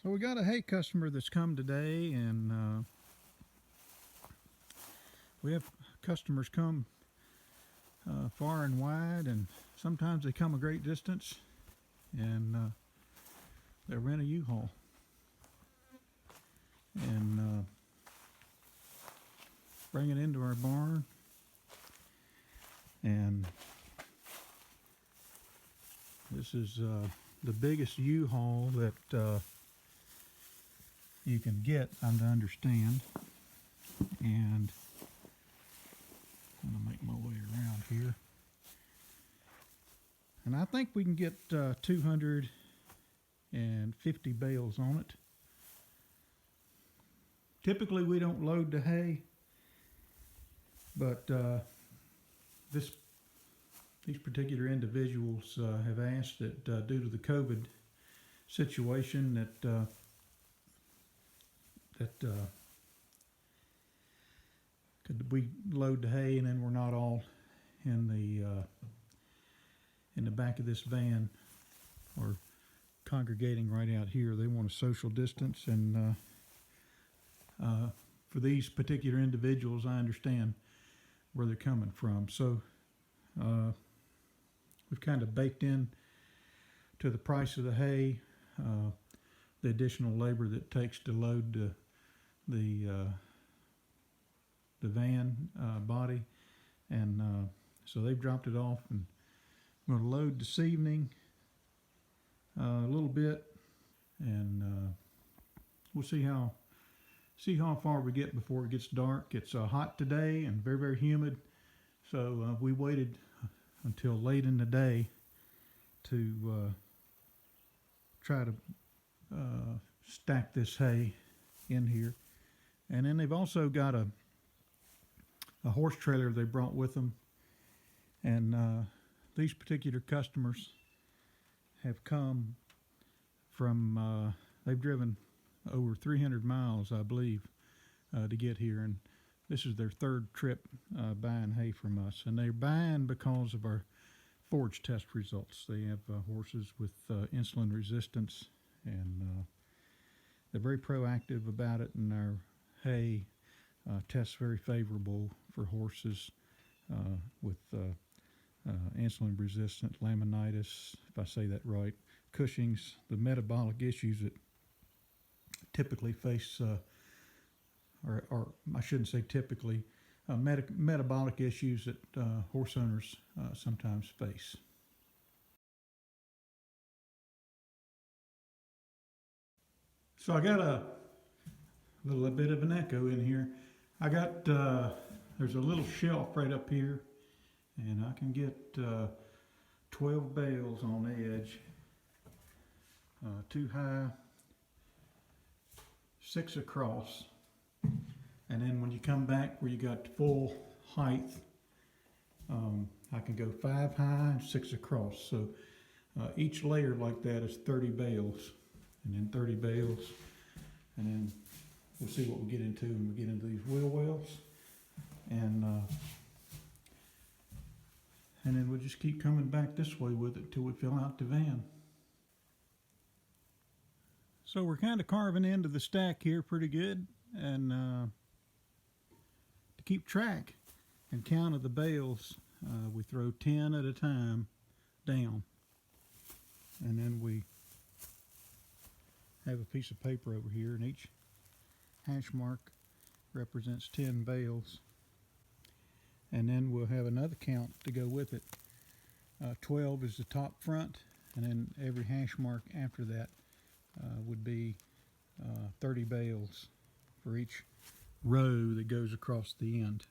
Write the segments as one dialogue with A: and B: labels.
A: So we got a hay customer that's come today, and we have customers come far and wide, and sometimes they come a great distance, and they rent a U-Haul and bring it into our barn. And this is the biggest U-Haul that you can get, I'm to understand. And I'm gonna make my way around here. And I think we can get 250 bales on it. Typically we don't load the hay, but these particular individuals have asked that due to the COVID situation that could we load the hay, and then we're not all in the back of this van or congregating right out here. They want a social distance, and for these particular individuals, I understand where they're coming from. So we've kind of baked in to the price of the hay the additional labor that it takes to load the van body, and so they've dropped it off, and I'm going to load this evening a little bit, and we'll see how far we get before it gets dark. It's hot today and very, very humid, so we waited until late in the day to try to stack this hay in here. And then they've also got a horse trailer they brought with them, and these particular customers have come from they've driven over 300 miles, I believe, to get here, and this is their third trip buying hay from us. And they're buying because of our forage test results. They have horses with insulin resistance, and they're very proactive about it, and our hay tests very favorable for horses with insulin resistant, laminitis, if I say that right, Cushing's, the metabolic issues that typically face, or I shouldn't say typically, metabolic issues that horse owners sometimes face. So I got a little bit of an echo in here. I got, there's a little shelf right up here, and I can get 12 bales on the edge, 2 high, 6 across, and then when you come back where you got full height, I can go 5 high and 6 across. So each layer like that is 30 bales, and then 30 bales, and then we'll see what we get into when we get into these wheel wells, and then we'll just keep coming back this way with it till we fill out the van. So we're kind of carving into the stack here pretty good, and to keep track and count of the bales, we throw 10 at a time down, and then we have a piece of paper over here, and each hash mark represents 10 bales, and then we'll have another count to go with it. 12 is the top front, and then every hash mark after that would be 30 bales for each row that goes across the end.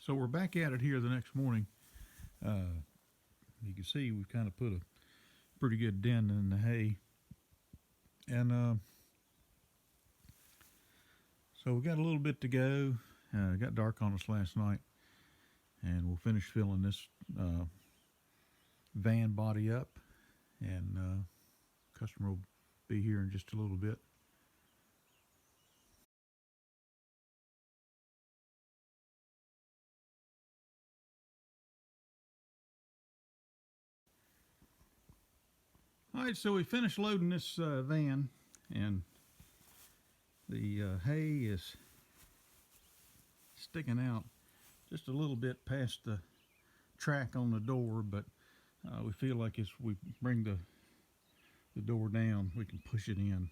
A: So we're back at it here the next morning. You can see we've kind of put a pretty good dent in the hay. And so we got a little bit to go. It got dark on us last night. And we'll finish filling this van body up. And customer will be here in just a little bit. All right, so we finished loading this van, and the hay is sticking out just a little bit past the track on the door, but we feel like as we bring the door down, we can push it in.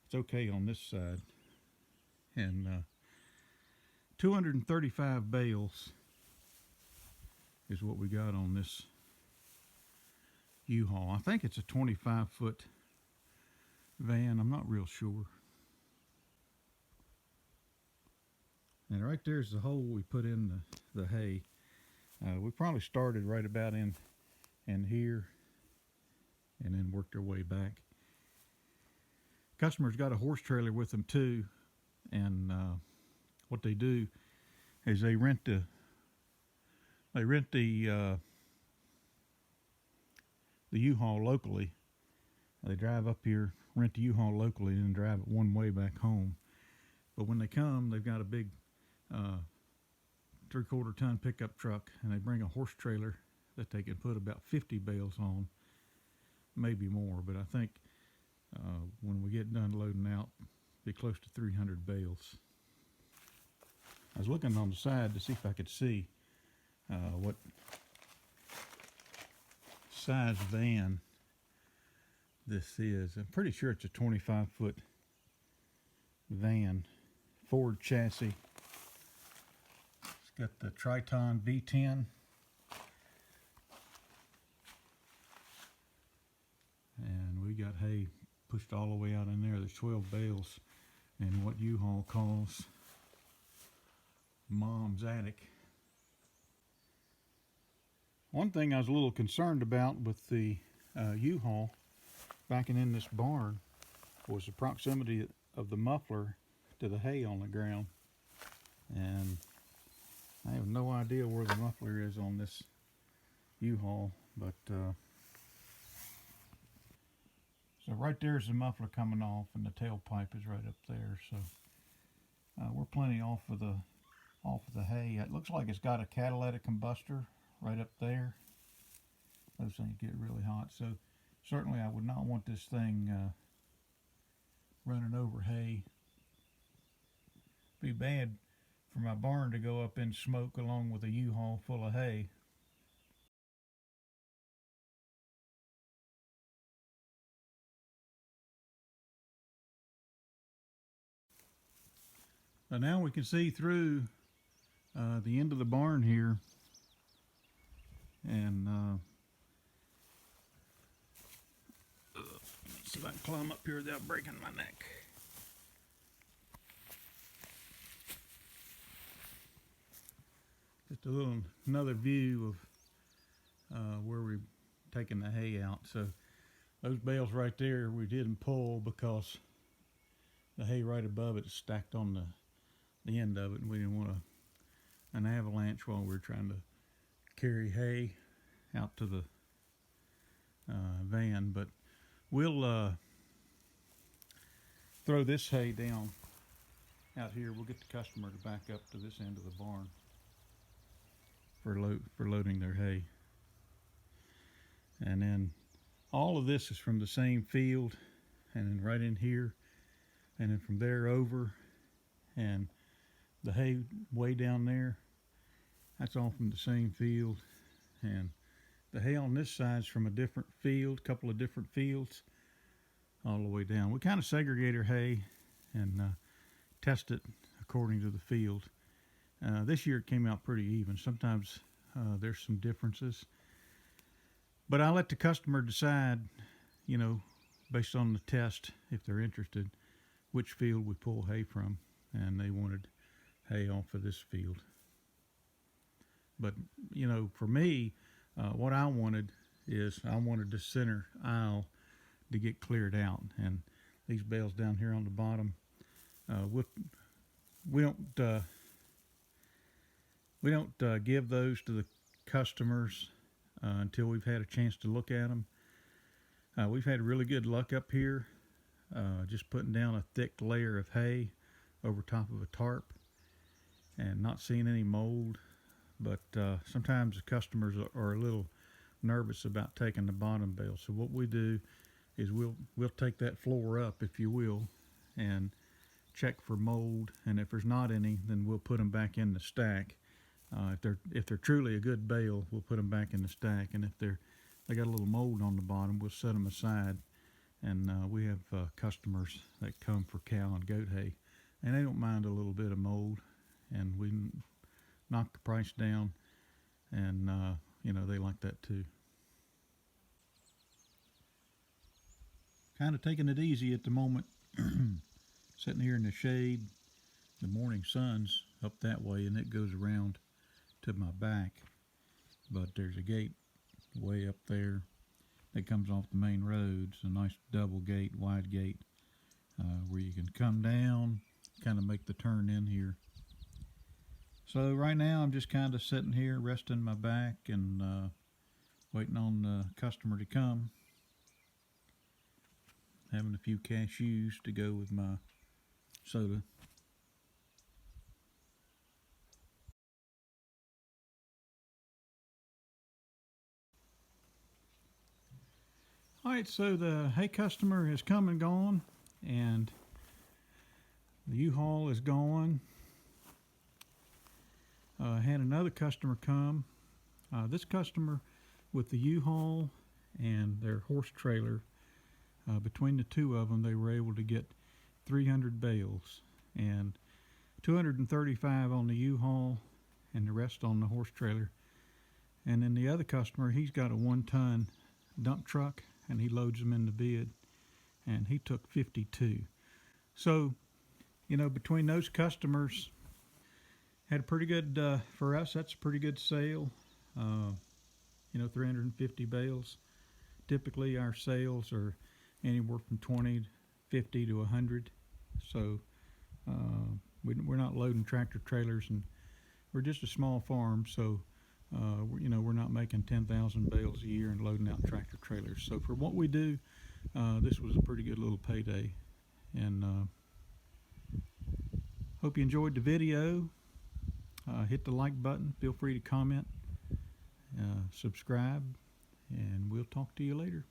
A: It's okay on this side. And 235 bales is what we got on this U-Haul. I think it's a 25-foot van. I'm not real sure. And right there's the hole we put in the hay. We probably started right about in here and then worked our way back. Customer's got a horse trailer with them too, and what they do is they rent the U-Haul locally. They drive up here, rent the U-Haul locally, and then drive it one way back home. But when they come, they've got a big 3/4 ton pickup truck, and they bring a horse trailer that they can put about 50 bales on, maybe more. But I think when we get done loading out, be close to 300 bales. I was looking on the side to see if I could see what size van this is. I'm pretty sure it's a 25-foot van, Ford chassis. It's got the Triton V10. And we got hay pushed all the way out in there. There's 12 bales in what U-Haul calls Mom's attic. One thing I was a little concerned about with the U-Haul backing in this barn was the proximity of the muffler to the hay on the ground. And I have no idea where the muffler is on this U-Haul, but so right there's the muffler coming off, and the tailpipe is right up there. So we're plenty off of the hay. It looks like it's got a catalytic combustor right up there. Those things get really hot, so certainly I would not want this thing running over hay. Be bad for my barn to go up in smoke along with a U-Haul full of hay. But now we can see through the end of the barn here, and let's see if I can climb up here without breaking my neck. Just another view of where we're taking the hay out. So those bales right there we didn't pull because the hay right above it is stacked on the end of it, and we didn't want an avalanche while we were trying to carry hay out to the van. But we'll throw this hay down out here. We'll get the customer to back up to this end of the barn for loading their hay. And then all of this is from the same field, and then right in here, and then from there over, and the hay way down there, that's all from the same field. And the hay on this side is from a different field, couple of different fields, all the way down. We kind of segregate our hay and test it according to the field. This year it came out pretty even. Sometimes there's some differences, but I let the customer decide, based on the test, if they're interested, which field we pull hay from, and they wanted hay off of this field. But you know, for me, what I wanted is I wanted the center aisle to get cleared out, and these bales down here on the bottom, we we don't give those to the customers until we've had a chance to look at them. We've had really good luck up here, just putting down a thick layer of hay over top of a tarp and not seeing any mold. But sometimes the customers are a little nervous about taking the bottom bale. So what we do is we'll take that floor up, if you will, and check for mold. And if there's not any, then we'll put them back in the stack. If they're truly a good bale, we'll put them back in the stack. And if they got a little mold on the bottom, we'll set them aside. And we have customers that come for cow and goat hay, and they don't mind a little bit of mold. And we knock the price down, and you know, they like that too. Kind of taking it easy at the moment. Sitting here in the shade. The morning sun's up that way, and it goes around to my back. But there's a gate way up there that comes off the main road. It's a nice double gate, wide gate, where you can come down, kind of make the turn in here. So right now I'm just kind of sitting here resting my back and waiting on the customer to come. Having a few cashews to go with my soda. Alright, so the hay customer has come and gone, and the U-Haul is gone. I had another customer come. This customer with the U-Haul and their horse trailer, between the two of them, they were able to get 300 bales, and 235 on the U-Haul and the rest on the horse trailer. And then the other customer, he's got a 1-ton dump truck, and he loads them in the bed, and he took 52. So, you know, between those customers, had a pretty good, for us, that's a pretty good sale. You know, 350 bales. Typically our sales are anywhere from 20, 50 to 100. So we're not loading tractor trailers, and we're just a small farm, so you know, we're not making 10,000 bales a year and loading out tractor trailers. So for what we do, this was a pretty good little payday. And hope you enjoyed the video. Hit the like button. Feel free to comment, subscribe, and we'll talk to you later.